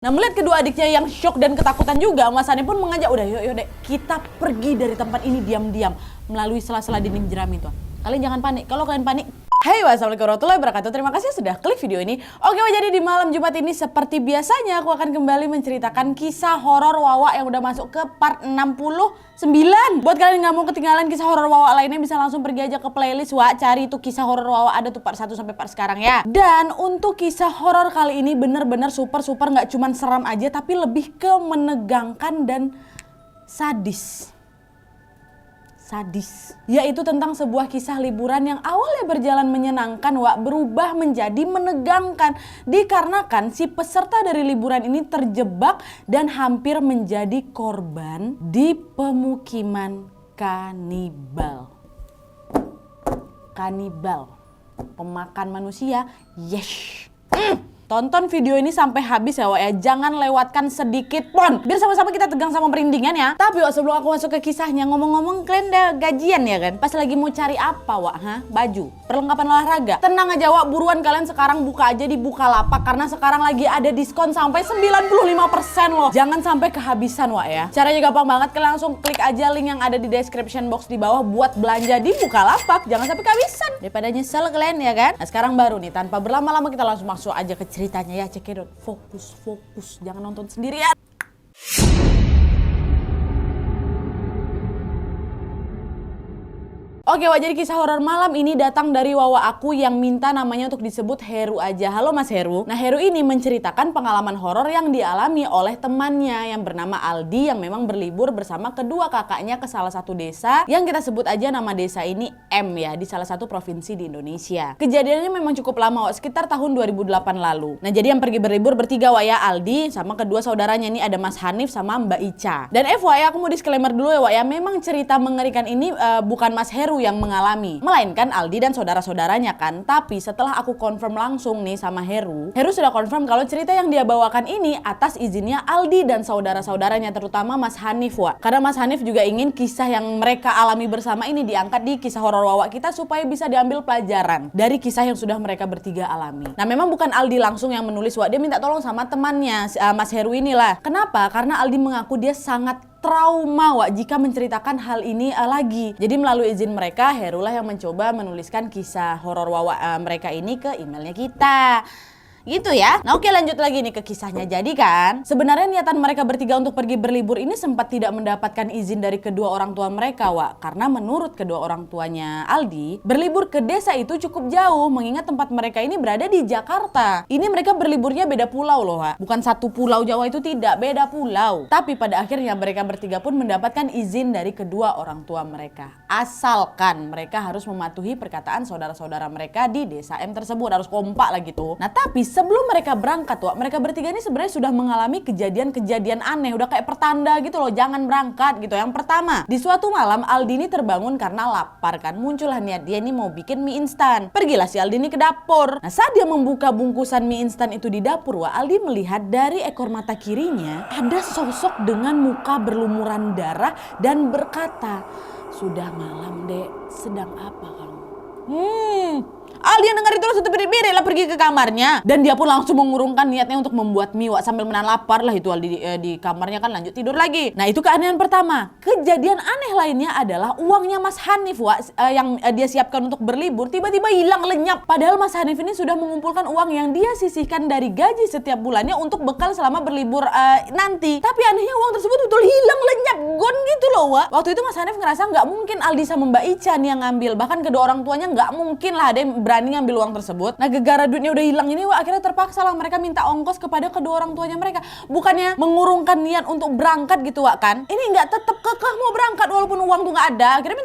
Nah, melihat kedua adiknya yang shock dan ketakutan juga, Mas Hanif pun mengajak, udah yuk dek, kita pergi dari tempat ini diam-diam melalui sela-sela dinding jerami tuh. Kalian jangan panik, kalau kalian panik. Hai, wassalamualaikum warahmatullahi wabarakatuh. Terima kasih sudah klik video ini. Oke, jadi di malam Jumat ini seperti biasanya aku akan kembali menceritakan kisah horor Wawa yang udah masuk ke part 69. Buat kalian yang nggak mau ketinggalan kisah horor Wawa lainnya, bisa langsung pergi aja ke playlist Wak, cari itu kisah horor Wawa, ada tuh part 1 sampai part sekarang ya. Dan untuk kisah horor kali ini bener-bener super nggak cuman seram aja, tapi lebih ke menegangkan dan sadis, yaitu tentang sebuah kisah liburan yang awalnya berjalan menyenangkan Wak, berubah menjadi menegangkan dikarenakan si peserta dari liburan ini terjebak dan hampir menjadi korban di pemukiman kanibal, pemakan manusia. Yes. Tonton video ini sampai habis ya Wak ya, jangan lewatkan sedikit pun, biar sama-sama kita tegang sama merindingan ya. Tapi Wak, sebelum aku masuk ke kisahnya, ngomong-ngomong kalian udah gajian ya kan? Pas lagi mau cari apa Wak? Baju, perlengkapan olahraga. Tenang aja Wak, buruan kalian sekarang buka aja di Bukalapak, karena sekarang lagi ada diskon sampai 95% loh. Jangan sampai kehabisan Wak ya. Caranya gampang banget, kalian langsung klik aja link yang ada di description box di bawah buat belanja di Bukalapak. Jangan sampai kehabisan, daripada nyesel kalian ya kan? Nah sekarang baru nih, tanpa berlama-lama kita langsung masuk aja ke ceritanya ya, cekidot. Fokus, jangan nonton sendirian. Oke Wak, jadi kisah horor malam ini datang dari Wawa aku yang minta namanya untuk disebut Heru aja. Halo Mas Heru. Nah Heru ini menceritakan pengalaman horor yang dialami oleh temannya yang bernama Aldi, yang memang berlibur bersama kedua kakaknya ke salah satu desa yang kita sebut aja nama desa ini M ya, di salah satu provinsi di Indonesia. Kejadiannya memang cukup lama Wak, sekitar tahun 2008 lalu. Nah jadi yang pergi berlibur bertiga Wak ya, Aldi sama kedua saudaranya ini ada Mas Hanif sama Mbak Ica. Dan FYI aku mau disclaimer dulu ya Wak ya, memang cerita mengerikan ini bukan Mas Heru yang mengalami, melainkan Aldi dan saudara-saudaranya kan. Tapi setelah aku confirm langsung nih sama Heru sudah confirm kalau cerita yang dia bawakan ini atas izinnya Aldi dan saudara-saudaranya, terutama Mas Hanif Wak. Karena Mas Hanif juga ingin kisah yang mereka alami bersama ini diangkat di kisah horor Wawa kita supaya bisa diambil pelajaran dari kisah yang sudah mereka bertiga alami. Nah memang bukan Aldi langsung yang menulis Wak, dia minta tolong sama temannya Mas Heru inilah. Kenapa? Karena Aldi mengaku dia sangat trauma Wak jika menceritakan hal ini lagi. Jadi melalui izin mereka, Heru lah yang mencoba menuliskan kisah horor Wawa mereka ini ke emailnya kita. Gitu ya. Nah oke, lanjut lagi nih ke kisahnya. Jadi kan sebenarnya niatan mereka bertiga untuk pergi berlibur ini sempat tidak mendapatkan izin dari kedua orang tua mereka Wak. Karena menurut kedua orang tuanya Aldi, berlibur ke desa itu cukup jauh, mengingat tempat mereka ini berada di Jakarta. Ini mereka berliburnya beda pulau loh Wak. Bukan satu pulau Jawa, itu tidak, beda pulau. Tapi pada akhirnya mereka bertiga pun mendapatkan izin dari kedua orang tua mereka. Asalkan mereka harus mematuhi perkataan saudara-saudara mereka di desa M tersebut, harus kompak lah gitu. Nah tapi sebelum mereka berangkat Wak, mereka bertiga ini sebenarnya sudah mengalami kejadian-kejadian aneh, udah kayak pertanda gitu loh, jangan berangkat gitu. Yang pertama, di suatu malam Aldi ini terbangun karena lapar kan, muncullah niat dia ini mau bikin mie instan. Pergilah si Aldi ini ke dapur. Nah saat dia membuka bungkusan mie instan itu di dapur Wak, Aldi melihat dari ekor mata kirinya ada sosok dengan muka berlumuran darah dan berkata, "Sudah malam dek, sedang apa kamu?" Aldi yang dengar itu langsung terbirit-birit lah pergi ke kamarnya. Dan dia pun langsung mengurungkan niatnya untuk membuat mie Wak, sambil menahan lapar lah itu Aldi di kamarnya kan, lanjut tidur lagi. Nah itu keanehan pertama. Kejadian aneh lainnya adalah uangnya Mas Hanif Wak, yang dia siapkan untuk berlibur tiba-tiba hilang lenyap. Padahal Mas Hanif ini sudah mengumpulkan uang yang dia sisihkan dari gaji setiap bulannya untuk bekal selama berlibur nanti. Tapi anehnya uang tersebut betul hilang lenyap, gone gitu loh Wak. Waktu itu Mas Hanif ngerasa nggak mungkin Aldi sama Mbak Ica nih yang ngambil. Bahkan kedua orang tuanya nggak mungkin lah ada yang berani ngambil uang tersebut. Nah gegara duitnya udah hilang ini Wak, akhirnya terpaksa lah mereka minta ongkos kepada kedua orang tuanya mereka. Bukannya mengurungkan niat untuk berangkat gitu Wak kan, ini nggak tetep kekeh mau berangkat walaupun uang tuh nggak ada. Akhirnya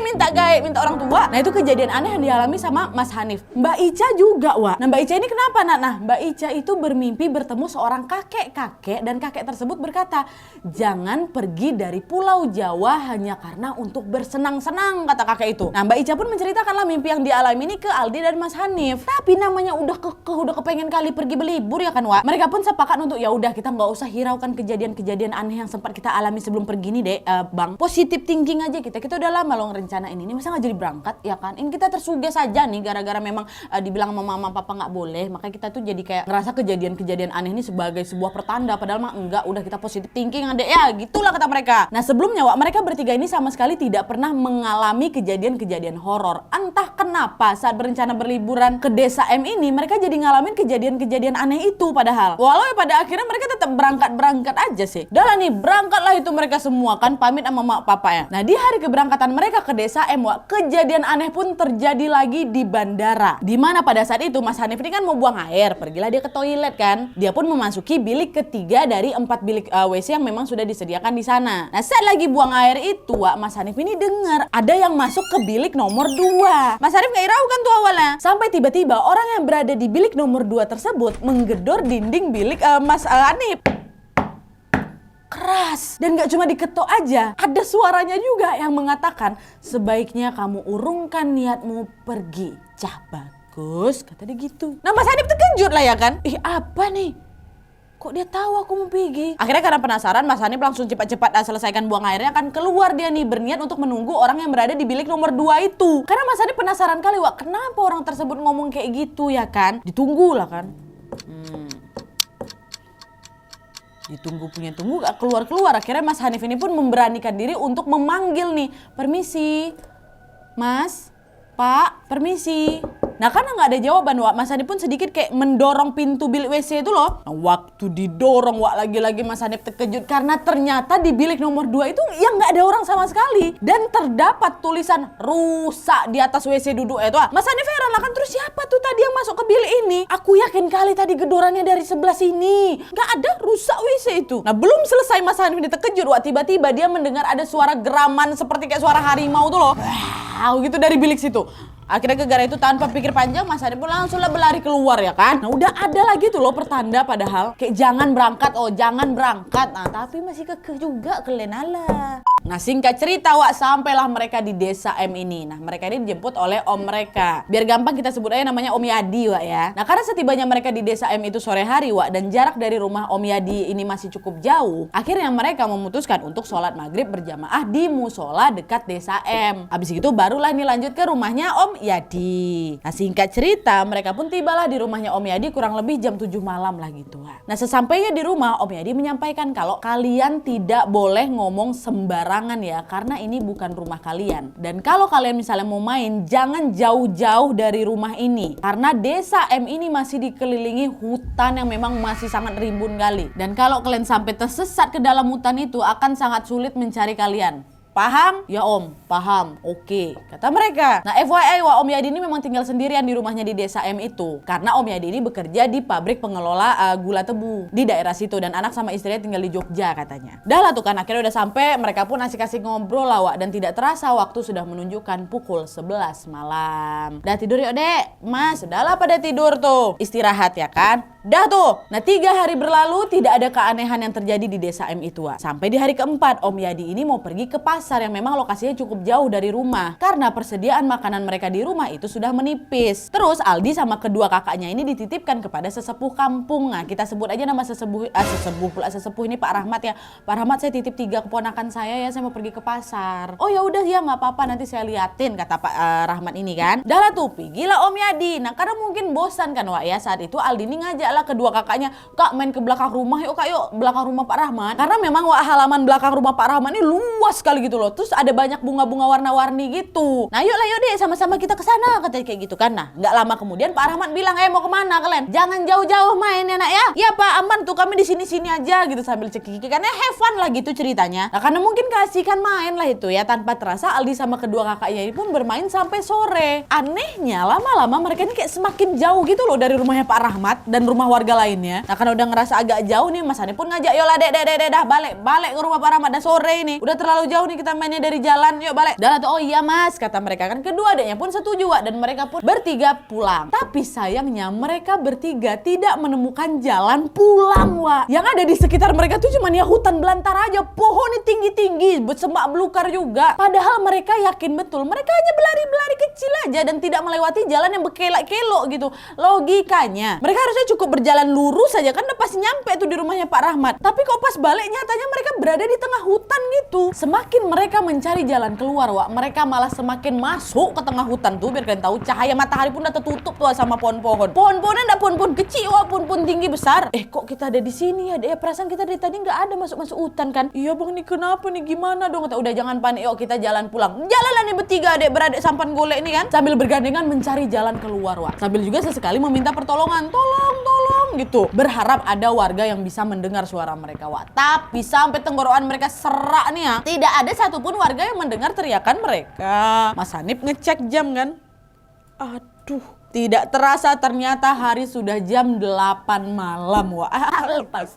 minta orang tua. Nah itu kejadian aneh yang dialami sama Mas Hanif. Mbak Ica juga Wak. Nah Mbak Ica ini kenapa Nak? Nah Mbak Ica itu bermimpi bertemu seorang kakek dan kakek tersebut berkata, "Jangan pergi dari Pulau Jawa hanya karena untuk bersenang-senang," kata kakek itu. Nah Mbak Ica pun menceritakanlah mimpi yang dialami ini ke Aldi dan Mas Hanif. Tapi namanya udah udah kepengen kali pergi berlibur ya kan Wak. Mereka pun sepakat untuk ya udah kita nggak usah hiraukan kejadian-kejadian aneh yang sempat kita alami sebelum pergi nih deh Bang. Positif thinking aja kita udah lama loh ngerencanain ini, masa nggak jadi berangkat ya kan? Ini kita tersugih saja nih gara-gara memang dibilang sama mama papa nggak boleh, makanya kita tuh jadi kayak ngerasa kejadian-kejadian aneh ini sebagai sebuah pertanda, padahal mah enggak, udah kita positif thinking adek ya, gitulah kata mereka. Nah sebelumnya Wak, mereka bertiga ini sama sekali tidak pernah mengalami kejadian-kejadian horor. Entah kenapa saat berencana berliburan ke desa M ini mereka jadi ngalamin kejadian-kejadian aneh itu, padahal walau ya pada akhirnya mereka tetap berangkat aja sih. Udah lah nih, berangkatlah itu mereka semua kan, pamit sama mak papanya. Nah di hari keberangkatan mereka ke desa M Wak, kejadian aneh pun terjadi lagi di bandara. Dimana pada saat itu Mas Hanif ini kan mau buang air, pergilah dia ke toilet kan. Dia pun memasuki bilik ketiga dari 4 bilik WC yang memang sudah disediakan di sana. Nah saat lagi buang air itu Wak, Mas Hanif ini dengar ada yang masuk ke bilik nomor 2. Mas Hanif nggak hiraukan tuh awalnya, sampai tiba-tiba orang yang berada di bilik nomor 2 tersebut menggedor dinding bilik Mas Hanif. Keras, dan gak cuma diketok aja, ada suaranya juga yang mengatakan sebaiknya kamu urungkan niatmu pergi. Cah bagus, kata dia gitu. Nah Mas Hanif terkejut lah ya kan, apa nih? Kok dia tahu aku mau pergi? Akhirnya karena penasaran Mas Hanif langsung cepat-cepat selesaikan buang airnya, kan keluar dia nih berniat untuk menunggu orang yang berada di bilik nomor 2 itu. Karena Mas Hanif penasaran kali Wak, kenapa orang tersebut ngomong kayak gitu ya kan? Ditunggu lah kan. Ditunggu gak keluar-keluar. Akhirnya Mas Hanif ini pun memberanikan diri untuk memanggil nih, permisi Mas, Pak, permisi. Nah karena nggak ada jawaban Wak, Mas Hanif pun sedikit kayak mendorong pintu bilik WC itu loh. Nah waktu didorong Wak, lagi-lagi Mas Hanif terkejut karena ternyata di bilik nomor 2 itu yang nggak ada orang sama sekali. Dan terdapat tulisan rusak di atas WC duduk itu Wak. Mas Hanif heran lah kan, terus siapa tuh tadi yang masuk ke bilik ini? Aku yakin kali tadi gedorannya dari sebelah sini. Nggak ada, rusak WC itu. Nah belum selesai Mas Hanif ini terkejut Wak, tiba-tiba dia mendengar ada suara geraman seperti kayak suara harimau tuh loh. Wow gitu dari bilik situ. Akhirnya gara-gara itu tanpa pikir panjang Mas Hanif pun langsung lah berlari keluar ya kan. Nah udah ada lagi tuh loh pertanda padahal kayak jangan berangkat, jangan berangkat. Nah tapi masih kekeh juga kalian ala. Nah singkat cerita Wak, sampailah mereka di desa M ini. Nah mereka ini dijemput oleh om mereka. Biar gampang kita sebut aja namanya Om Yadi Wak ya. Nah karena setibanya mereka di desa M itu sore hari Wak, dan jarak dari rumah Om Yadi ini masih cukup jauh. Akhirnya mereka memutuskan untuk sholat maghrib berjamaah di musola dekat desa M. Habis itu barulah ini lanjut ke rumahnya Om Yadi. Nah singkat cerita mereka pun tibalah di rumahnya Om Yadi kurang lebih jam 7 malam lah gitu. Nah sesampainya di rumah Om Yadi menyampaikan kalau kalian tidak boleh ngomong sembarangan ya, karena ini bukan rumah kalian. Dan kalau kalian misalnya mau main jangan jauh-jauh dari rumah ini, karena desa M ini masih dikelilingi hutan yang memang masih sangat rimbun kali. Dan kalau kalian sampai tersesat ke dalam hutan itu akan sangat sulit mencari kalian. Paham? Ya Om, paham. Oke, kata mereka. Nah FYI Wak, Om Yadi ini memang tinggal sendirian di rumahnya di desa M itu. Karena Om Yadi ini bekerja di pabrik pengelola gula tebu di daerah situ. Dan anak sama istrinya tinggal di Jogja katanya. Dah lah tuh kan, akhirnya udah sampai, mereka pun asik-asik ngobrol lah Wak. Dan tidak terasa waktu sudah menunjukkan pukul 11 malam. Dah tidur yuk dek, Mas. Sudahlah pada tidur tuh. Istirahat ya kan? Dah tuh. Nah 3 hari berlalu tidak ada keanehan yang terjadi di desa M itu Wak. Sampai di hari keempat Om Yadi ini mau pergi ke pasar yang memang lokasinya cukup jauh dari rumah karena persediaan makanan mereka di rumah itu sudah menipis. Terus Aldi sama kedua kakaknya ini dititipkan kepada sesepuh kampung. Nah kita sebut aja nama sesepuh ini Pak Rahmat ya. Pak Rahmat, saya titip 3 keponakan saya ya, saya mau pergi ke pasar. Oh ya udah ya nggak apa-apa, nanti saya liatin, kata Pak Rahmat ini kan. Dah lah tuh pergilah Om Yadi. Nah karena mungkin bosan kan Wak ya, saat itu Aldi ini ngajaklah kedua kakaknya, Kak main ke belakang rumah yuk Kak, yuk belakang rumah Pak Rahmat. Karena memang Wak halaman belakang rumah Pak Rahmat ini luas sekali gitu loh. Terus ada banyak bunga-bunga warna-warni gitu. Nah yuk deh sama-sama kita ke sana, katanya kayak gitu kan. Nah nggak lama kemudian Pak Rahmat bilang, mau kemana kalian? Jangan jauh-jauh main ya nak ya. Ya Pak, aman tuh, kami di sini-sini aja gitu sambil cekiki kan ya, have fun lah gitu ceritanya. Nah karena mungkin keasikan main lah itu ya, tanpa terasa Aldi sama kedua kakaknya ini pun bermain sampai sore. Anehnya lama-lama mereka ini kayak semakin jauh gitu loh dari rumahnya Pak Rahmat dan rumah warga lainnya. Nah karena udah ngerasa agak jauh nih, Mas Hanif pun ngajak, yolah dek dah balik ke rumah Pak Rahmat, dah sore ini. Udah terlalu jauh nih kita mainnya dari jalan, yuk balik. Dah lah tuh, oh iya mas, kata mereka kan. Kedua adiknya pun setuju Wak, dan mereka pun bertiga pulang. Tapi sayangnya mereka bertiga tidak menemukan jalan pulang Wak. Yang ada di sekitar mereka tuh cuman ya hutan belantara aja, pohonnya tinggi-tinggi, semak belukar juga. Padahal mereka yakin betul mereka hanya berlari-berlari kecil aja dan tidak melewati jalan yang berkelok-kelok gitu. Logikanya mereka harusnya cukup berjalan lurus saja kan udah pasti nyampe tuh di rumahnya Pak Rahmat. Tapi kok pas balik nyatanya mereka berada di tengah hutan gitu. Semakin mereka mencari jalan keluar Wak, mereka malah semakin masuk ke tengah hutan tuh. Biar kalian tahu, cahaya matahari pun udah tertutup tuh sama pohon-pohon. Pohon-pohonnya enggak pohon-pohon kecil Wak, pohon-pohon tinggi besar. Kok kita ada di sini ya? Perasaan kita dari tadi nggak ada masuk-masuk hutan kan? Iya bang, nih kenapa nih, gimana dong? Kata, udah jangan panik, yuk kita jalan pulang. Jalanlah nih bertiga adik beradik sampan golek nih kan, sambil bergandengan mencari jalan keluar Wak. Sambil juga sesekali meminta pertolongan, tolong gitu. Berharap ada warga yang bisa mendengar suara mereka Wak. Tapi sampai tenggorokan mereka serak nih ya, tidak ada satupun warga yang mendengar teriakan mereka. Mas Hanif ngecek jam kan, aduh, tidak terasa ternyata hari sudah jam 8 malam Wak. Lepas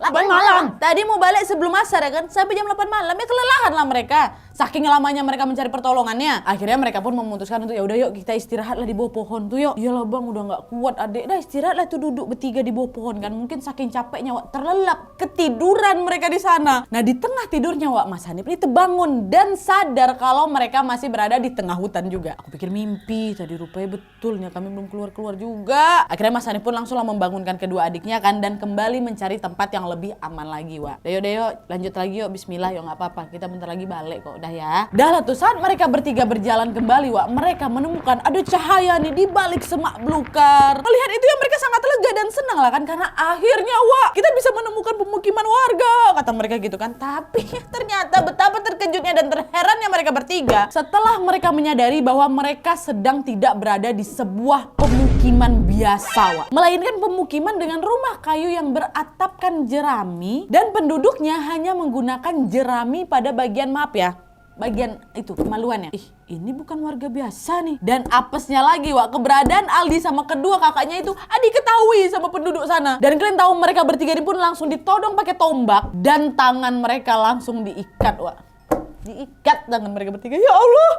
8 malam. Tadi mau balik sebelum asar ya kan, sampai jam 8 malam ya kelelahan lah mereka. Saking lamanya mereka mencari pertolongannya. Akhirnya mereka pun memutuskan untuk ya udah yuk kita istirahatlah di bawah pohon tuh yuk. Iyalah bang, udah nggak kuat adek, dah istirahatlah tuh duduk bertiga di bawah pohon kan. Mungkin saking capeknya Wak, terlelap, ketiduran mereka di sana. Nah di tengah tidurnya Wak, Mas Hanif ini terbangun dan sadar kalau mereka masih berada di tengah hutan juga. Aku pikir mimpi tadi, rupanya betulnya kami belum keluar juga. Akhirnya Mas Hanif pun langsung membangunkan kedua adiknya kan dan kembali mencari tempat yang lebih aman lagi Wak. Deyo lanjut lagi yuk, bismillah yuk, nggak apa-apa, kita bentar lagi balik kok. Ya. Dah lah tuh, saat mereka bertiga berjalan kembali Wak, mereka menemukan ada cahaya nih di balik semak belukar. Melihat itu ya mereka sangat lega dan senang lah kan, karena akhirnya Wak kita bisa menemukan pemukiman warga, kata mereka gitu kan. Tapi ternyata betapa terkejutnya dan terherannya mereka bertiga setelah mereka menyadari bahwa mereka sedang tidak berada di sebuah pemukiman biasa Wak, melainkan pemukiman dengan rumah kayu yang beratapkan jerami dan penduduknya hanya menggunakan jerami pada bagian, maaf ya, bagian itu kemaluannya. Ini bukan warga biasa nih. Dan apesnya lagi Wak, keberadaan Aldi sama kedua kakaknya itu diketahui sama penduduk sana. Dan kalian tahu mereka bertiga ini pun langsung ditodong pakai tombak dan tangan mereka langsung diikat Wak. Diikat tangan mereka bertiga. Ya Allah.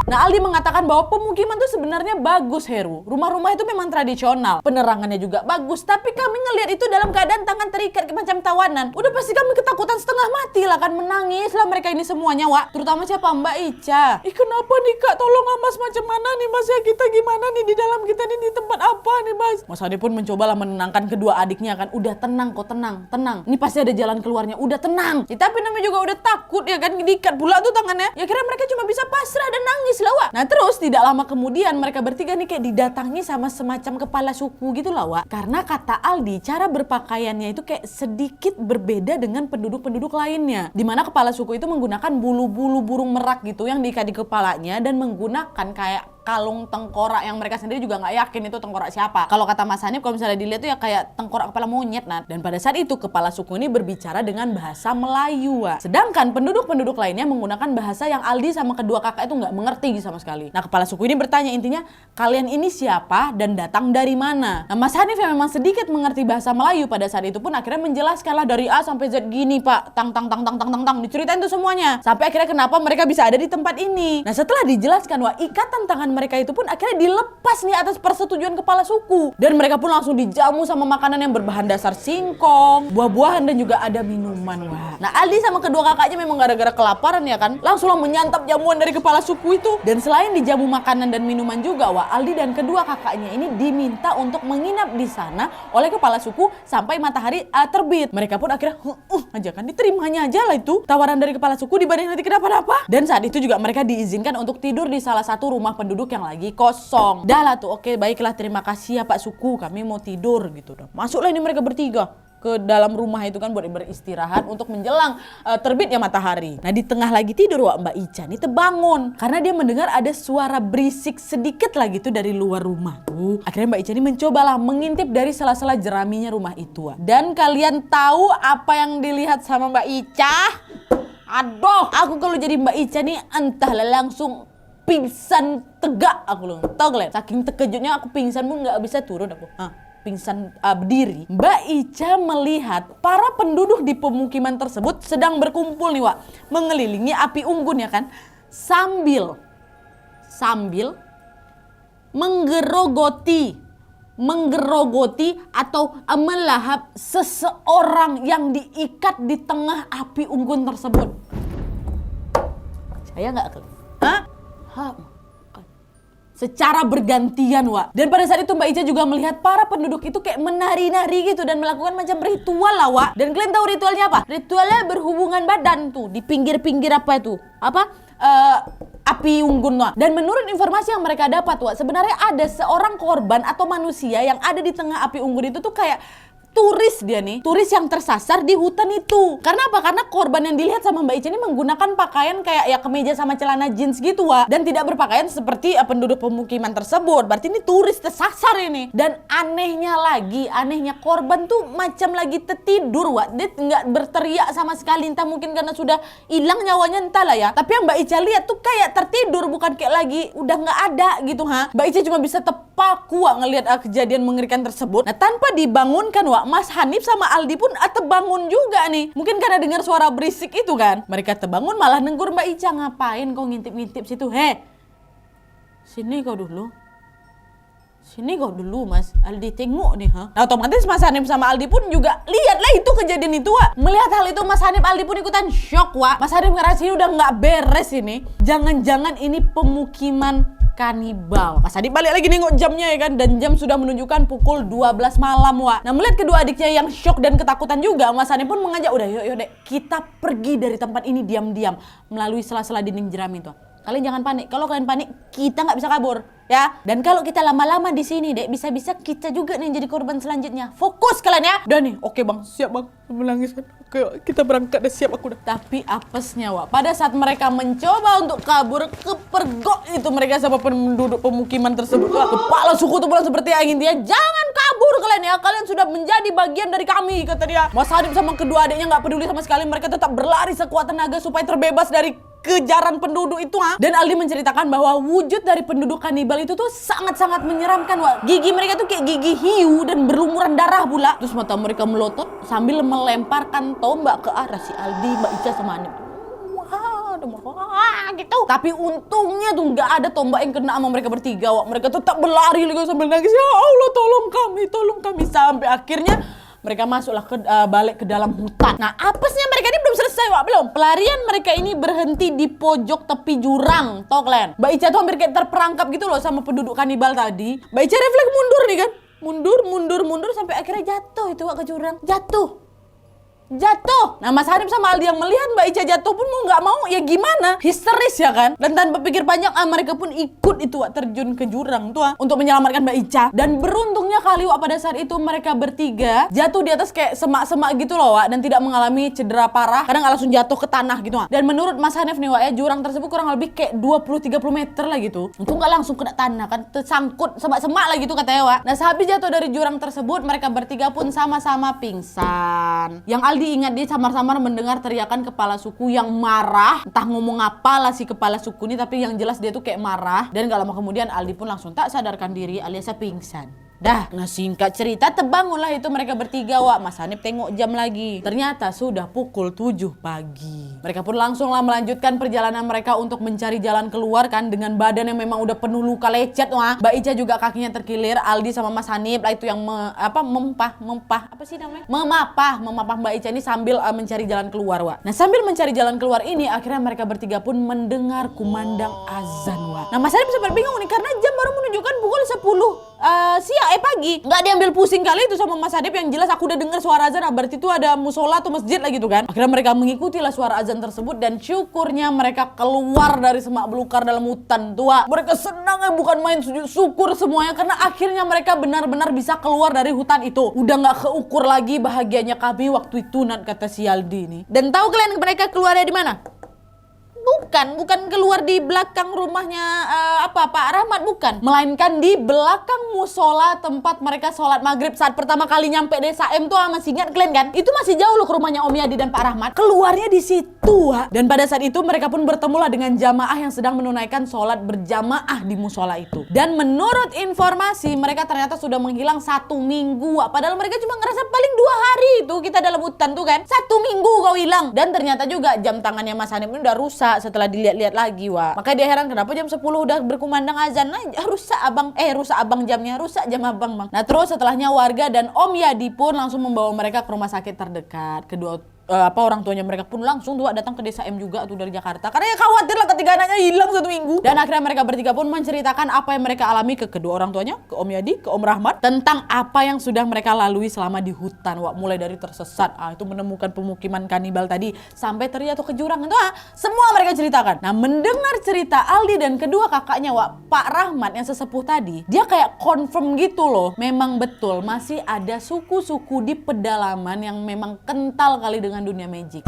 Nah Aldi mengatakan bahwa pemukiman itu sebenarnya bagus Heru. Rumah-rumah itu memang tradisional, penerangannya juga bagus. Tapi kami ngelihat itu dalam keadaan tangan terikat macam tawanan. Udah pasti kami ketakutan setengah mati lah kan, menangis lah mereka ini semuanya Wak. Terutama siapa, Mbak Ica. Kenapa nih Kak, tolong Mas, macam mana nih Mas ya, kita gimana nih di dalam, kita nih di tempat apa nih Mas. Mas Adi pun mencobalah menenangkan kedua adiknya kan. Udah tenang kok, tenang. Ini pasti ada jalan keluarnya, udah tenang. Tapi namanya juga udah takut ya kan, diikat pula tuh tangannya. Ya kira mereka cuma bisa pasrah dan nangis lah Wak. Nah terus tidak lama kemudian mereka bertiga nih kayak didatangi sama semacam kepala suku gitu lah Wak. Karena kata Aldi, cara berpakaiannya itu kayak sedikit berbeda dengan penduduk-penduduk lainnya. Dimana kepala suku itu menggunakan bulu-bulu burung merak gitu yang diikat di kepalanya dan menggunakan kayak kalung tengkorak yang mereka sendiri juga nggak yakin itu tengkorak siapa. Kalau kata Mas Hanif, kalau misalnya dilihat tuh ya kayak tengkorak kepala monyet. Nah, dan pada saat itu kepala suku ini berbicara dengan bahasa Melayu Wak. Sedangkan penduduk-penduduk lainnya menggunakan bahasa yang Aldi sama kedua kakak itu nggak mengerti sama sekali. Nah kepala suku ini bertanya intinya, kalian ini siapa dan datang dari mana? Nah Mas Hanif yang memang sedikit mengerti bahasa Melayu pada saat itu pun akhirnya menjelaskan lah dari A sampai Z gini Pak, tang diceritain tuh semuanya. Sampai akhirnya kenapa mereka bisa ada di tempat ini. Nah setelah dijelaskan Wak, ikatan tangan mereka itu pun akhirnya dilepas nih atas persetujuan kepala suku. Dan mereka pun langsung dijamu sama makanan yang berbahan dasar singkong, buah-buahan dan juga ada minuman Wak. Nah Aldi sama kedua kakaknya memang gara-gara kelaparan ya kan, langsung menyantap jamuan dari kepala suku itu. Dan selain dijamu makanan dan minuman juga Wak, Aldi dan kedua kakaknya ini diminta untuk menginap di sana oleh kepala suku sampai matahari terbit. Mereka pun akhirnya aja kan, diterimanya aja lah itu tawaran dari kepala suku dibanding nanti kenapa-napa. Dan saat itu juga mereka diizinkan untuk tidur di salah satu rumah penduduk yang lagi kosong. Dah lah tuh, oke baiklah, terima kasih ya Pak Suku, kami mau tidur gitu dong. Masuklah ini mereka bertiga ke dalam rumah itu kan buat beristirahat untuk menjelang terbitnya matahari. Nah di tengah lagi tidur Wak, Mbak Ica nih terbangun karena dia mendengar ada suara berisik sedikit lagi tuh dari luar rumah. Akhirnya Mbak Ica ini mencobalah mengintip dari sela-sela jeraminya rumah itu Wak. Dan kalian tahu apa yang dilihat sama Mbak Ica? Aduh, aku kalau jadi Mbak Ica nih entahlah langsung pingsan tegak aku loh. Tau kalian? Saking terkejutnya aku pingsan pun nggak bisa turun aku. pingsan berdiri, Mbak Ica melihat para penduduk di pemukiman tersebut sedang berkumpul nih, Wak, mengelilingi api unggun ya kan, sambil menggerogoti atau melahap seseorang yang diikat di tengah api unggun tersebut. Saya nggak kelihatan. Secara bergantian, Wak. Dan pada saat itu Mbak Ica juga melihat para penduduk itu kayak menari-nari gitu dan melakukan macam ritual lah, Wak. Dan kalian tahu ritualnya apa? Ritualnya berhubungan badan tuh di pinggir-pinggir apa itu? Api unggun, Wak. Dan menurut informasi yang mereka dapat, Wak, sebenarnya ada seorang korban atau manusia yang ada di tengah api unggun itu tuh kayak turis dia nih, turis yang tersasar di hutan itu. Karena apa? Karena korban yang dilihat sama Mbak Ica ini menggunakan pakaian kayak ya kemeja sama celana jeans gitu, Wak. Dan tidak berpakaian seperti penduduk pemukiman tersebut. Berarti ini turis tersasar ini. Dan anehnya korban tuh macam lagi tertidur, Wak. Dia nggak berteriak sama sekali, entah mungkin karena sudah hilang nyawanya, entahlah ya. Tapi yang Mbak Ica lihat tuh kayak tertidur, bukan kayak lagi udah nggak ada gitu, ha. Mbak Ica cuma bisa terpaku, Wak, ngelihat kejadian mengerikan tersebut. Nah, tanpa dibangunkan, Wak, Mas Hanif sama Aldi pun terbangun juga nih. Mungkin karena dengar suara berisik itu kan. Mereka terbangun malah nenggur Mbak Ica. Ngapain kau ngintip-ngintip situ? Sini kau dulu. Sini kau dulu, Mas. Aldi tengok nih, ha. Nah, otomatis Mas Hanif sama Aldi pun juga lihatlah itu kejadian itu, Wak. Melihat hal itu Mas Hanif, Aldi pun ikutan shock, Wak. Mas Hanif ngerasa ini udah nggak beres ini. Jangan-jangan ini pemukiman kanibal. Mas Hanif balik lagi nengok jamnya ya kan, dan jam sudah menunjukkan pukul 12 malam, Wak. Nah, melihat kedua adiknya yang shock dan ketakutan juga, Mas Hanif pun mengajak, udah yuk dek, kita pergi dari tempat ini diam-diam melalui sela-sela dinding jeram itu. Kalian jangan panik. Kalau kalian panik, kita nggak bisa kabur, ya. Dan kalau kita lama-lama di sini, dek, bisa-bisa kita juga nih jadi korban selanjutnya. Fokus kalian ya. Udah nih, oke bang, siap bang. Menangis kan. Oke, kita berangkat, dah siap aku dah. Tapi apesnya, Wak, pada saat mereka mencoba untuk kabur, kepergok itu mereka sama penduduk pemukiman tersebut. Kepala suku tuh pulang seperti angin dia. Jangan kabur kalian ya. Kalian sudah menjadi bagian dari kami, kata dia. Mas Hanif sama kedua adiknya nggak peduli sama sekali. Mereka tetap berlari sekuat tenaga supaya terbebas dari kejaran penduduk itu, ha. Dan Aldi menceritakan bahwa wujud dari penduduk kanibal itu tuh sangat-sangat menyeramkan, Wak. Gigi mereka tuh kayak gigi hiu dan berlumuran darah pula. Terus mata mereka melotot sambil melemparkan tombak ke arah si Aldi, Mbak Ica sama Hanif. Wah, gitu. Tapi untungnya tuh nggak ada tombak yang kena sama mereka bertiga, Wak. Mereka tetap berlari lagi sambil nangis. Ya Allah, tolong kami. Sampai akhirnya mereka masuklah balik ke dalam hutan. Nah, apesnya mereka ini belum selesai, Wak. Belum. Pelarian mereka ini berhenti di pojok tepi jurang. Tau kalian? Mbak Ica tuh hampir kayak terperangkap gitu loh sama penduduk kanibal tadi. Mbak Ica refleks mundur nih kan. Mundur sampai akhirnya jatuh itu, Wak, ke jurang. Jatuh. Nah, Mas Hanif sama Aldi yang melihat Mbak Ica jatuh pun mau nggak mau ya gimana, histeris ya kan. Dan tanpa pikir panjang, mereka pun ikut itu, Wak, terjun ke jurang tuh, untuk menyelamatkan Mbak Ica. Dan beruntungnya kali, Wak, pada saat itu mereka bertiga jatuh di atas kayak semak-semak gitu loh, Wak, dan tidak mengalami cedera parah. Kadang nggak langsung jatuh ke tanah gitu, Wak. Dan menurut Mas Hanif nih, Wak, ya, jurang tersebut kurang lebih kayak 20-30 meter lah gitu. Itu nggak langsung kena tanah kan, tersangkut semak-semak lah gitu katanya, Wak. Nah, sehabis jatuh dari jurang tersebut, mereka bertiga pun sama-sama pingsan. Yang Aldi ingat dia samar-samar mendengar teriakan kepala suku yang marah. Entah ngomong apa lah si kepala suku ini, tapi yang jelas dia tuh kayak marah. Dan gak lama kemudian Aldi pun langsung tak sadarkan diri alias pingsan. Dah, nah singkat cerita terbangunlah itu mereka bertiga, Wak. Mas Hanif tengok jam lagi. Ternyata sudah pukul 7 pagi. Mereka pun langsunglah melanjutkan perjalanan mereka untuk mencari jalan keluar kan, dengan badan yang memang udah penuh luka lecet, Wak. Mbak Ica juga kakinya terkilir. Aldi sama Mas Hanif lah itu yang memapah Mbak Ica ini sambil mencari jalan keluar, Wak. Nah, sambil mencari jalan keluar ini akhirnya mereka bertiga pun mendengar kumandang azan, Wak. Nah, Mas Hanif sempat bingung nih karena jam baru menunjukkan pukul 10 pagi. Nggak diambil pusing kali itu sama Mas Hanif, yang jelas aku udah dengar suara azan, berarti itu ada musola atau masjid lah gitu kan. Akhirnya mereka mengikutilah suara azan tersebut dan syukurnya mereka keluar dari semak belukar dalam hutan tua. Mereka senang ya, bukan main, sujud syukur semuanya karena akhirnya mereka benar-benar bisa keluar dari hutan itu. Udah nggak keukur lagi bahagianya kami waktu itu, kata si Aldi ini. Dan tahu kalian mereka keluarnya di mana? Bukan keluar di belakang rumahnya Pak Rahmat, bukan. Melainkan di belakang musola tempat mereka sholat maghrib saat pertama kali nyampe desa M tuh, masih ingat kalian kan? Itu masih jauh loh ke rumahnya Om Yadi dan Pak Rahmat. Keluarnya di situ. Dan pada saat itu mereka pun bertemulah dengan jamaah yang sedang menunaikan sholat berjamaah di musola itu. Dan menurut informasi mereka ternyata sudah menghilang 1 minggu. Padahal mereka cuma ngerasa paling 2 hari itu kita dalam hutan tuh kan. 1 minggu kau hilang. Dan ternyata juga jam tangannya Mas Hanif ini udah rusak setelah dilihat-lihat lagi, Makanya dia heran kenapa jam 10 udah berkumandang azan. Rusak abang jamnya, rusak jam abang, Bang. Nah, terus setelahnya warga dan Om Yadi pun langsung membawa mereka ke rumah sakit terdekat. Kedua orang tuanya mereka pun langsung datang ke desa M juga tuh dari Jakarta, karena ya khawatir lah ketiga anaknya hilang 1 minggu. Dan akhirnya mereka bertiga pun menceritakan apa yang mereka alami ke kedua orang tuanya, ke Om Yadi, ke Om Rahmat, tentang apa yang sudah mereka lalui selama di hutan, mulai dari tersesat, itu menemukan pemukiman kanibal tadi, sampai terjatuh ke jurang itu, semua mereka ceritakan. Nah, mendengar cerita Aldi dan kedua kakaknya, Pak Rahmat yang sesepuh tadi, dia kayak confirm gitu loh, memang betul masih ada suku-suku di pedalaman yang memang kental kali dengan dunia magic.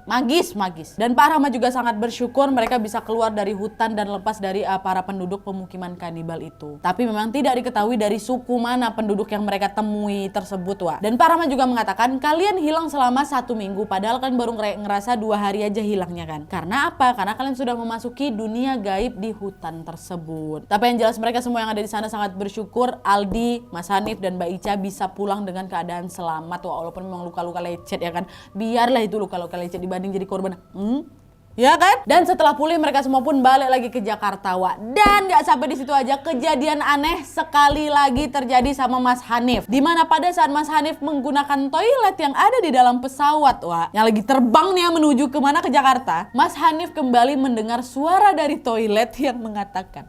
Magis. Dan Pak Rahmat juga sangat bersyukur mereka bisa keluar dari hutan dan lepas dari para penduduk pemukiman kanibal itu. Tapi memang tidak diketahui dari suku mana penduduk yang mereka temui tersebut, Dan Pak Rahmat juga mengatakan kalian hilang selama 1 minggu, padahal kan baru ngerasa 2 hari aja hilangnya kan. Karena apa? Karena kalian sudah memasuki dunia gaib di hutan tersebut. Tapi yang jelas mereka semua yang ada di sana sangat bersyukur Aldi, Mas Hanif dan Mbak Ica bisa pulang dengan keadaan selamat, walaupun memang luka-luka lecet ya kan. Biarlah itu luka-luka lecet dibanding jadi korban. Ya kan? Dan setelah pulih mereka semua pun balik lagi ke Jakarta, Dan gak sampai di situ aja, kejadian aneh sekali lagi terjadi sama Mas Hanif. Dimana pada saat Mas Hanif menggunakan toilet yang ada di dalam pesawat, yang lagi terbang nih menuju kemana, ke Jakarta, Mas Hanif kembali mendengar suara dari toilet yang mengatakan,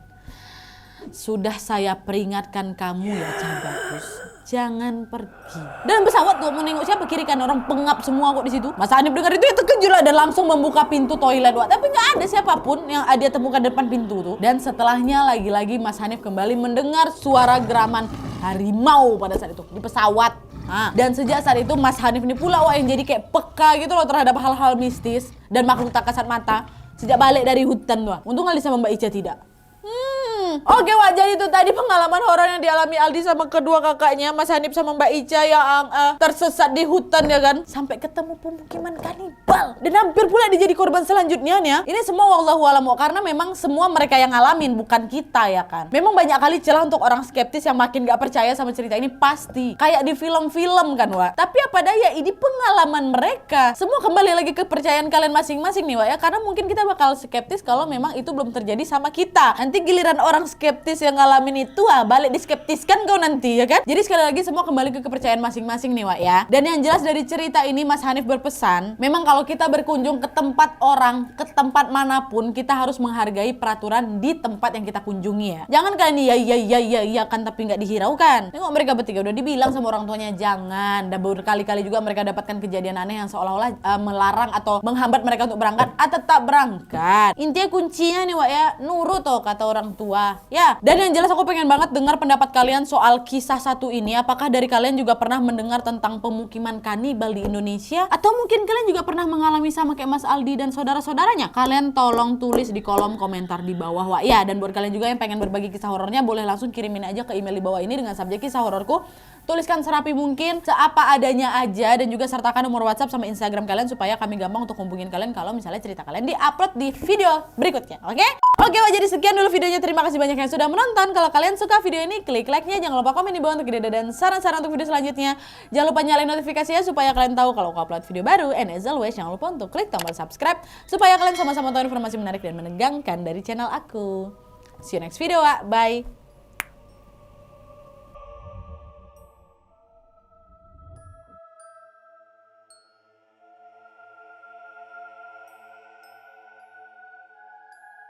"Sudah saya peringatkan kamu ya, Cabakus, jangan pergi." Dan pesawat tuh mau nengok siapa, kiri kan orang pengap semua kok di situ. Mas Hanif dengar itu terkejut lah dan langsung membuka pintu toilet, tapi nggak ada siapapun yang dia temukan depan pintu tuh. Dan setelahnya lagi-lagi Mas Hanif kembali mendengar suara geraman harimau pada saat itu di pesawat. Dan sejak saat itu Mas Hanif ini pula yang jadi kayak peka gitu loh terhadap hal-hal mistis dan makhluk tak kasat mata sejak balik dari hutan tuh. Untung Ali sama Mbak Ica tidak. Oke, jadi itu tadi pengalaman horor yang dialami Aldi sama kedua kakaknya, Mas Hanif sama Mbak Ica yang tersesat di hutan ya kan, sampai ketemu pemukiman kanibal dan hampir pula dia jadi korban selanjutnya nih. Ini semua wallahu alam, karena memang semua mereka yang ngalamin, bukan kita ya kan. Memang banyak kali celah untuk orang skeptis yang makin gak percaya sama cerita ini, pasti kayak di film-film kan, Tapi apa daya, ini pengalaman mereka. Semua kembali lagi ke kepercayaan kalian masing-masing nih, ya, karena mungkin kita bakal skeptis kalau memang itu belum terjadi sama kita. Nanti giliran orang skeptis yang ngalamin itu, balik diskeptiskan kau nanti ya kan. Jadi sekali lagi semua kembali ke kepercayaan masing-masing nih, ya. Dan yang jelas dari cerita ini Mas Hanif berpesan, memang kalau kita berkunjung ke tempat orang, ke tempat manapun, kita harus menghargai peraturan di tempat yang kita kunjungi ya. Jangan kalian iya kan tapi nggak dihiraukan. Tengok mereka bertiga udah dibilang sama orang tuanya jangan. Dan berkali-kali juga mereka dapatkan kejadian aneh yang seolah-olah melarang atau menghambat mereka untuk berangkat atau tetap berangkat. Intinya kuncinya nih, ya, nurut tuh kata orang tua. Ya, dan yang jelas aku pengen banget dengar pendapat kalian soal kisah satu ini. Apakah dari kalian juga pernah mendengar tentang pemukiman kanibal di Indonesia? Atau mungkin kalian juga pernah mengalami sama kayak Mas Aldi dan saudara-saudaranya? Kalian tolong tulis di kolom komentar di bawah, Ya, dan buat kalian juga yang pengen berbagi kisah horornya, boleh langsung kirimin aja ke email di bawah ini dengan subjek kisah hororku. Tuliskan serapi mungkin, seapa adanya aja, dan juga sertakan nomor WhatsApp sama Instagram kalian supaya kami gampang untuk hubungin kalian kalau misalnya cerita kalian di-upload di video berikutnya, oke? Oke, jadi sekian dulu videonya. Terima kasih banyak yang sudah menonton. Kalau kalian suka video ini, klik like-nya. Jangan lupa komen di bawah untuk ide dan saran-saran untuk video selanjutnya. Jangan lupa nyalain notifikasinya supaya kalian tahu kalau aku upload video baru. And as always, jangan lupa untuk klik tombol subscribe supaya kalian sama-sama tahu informasi menarik dan menegangkan dari channel aku. See you next video, Bye!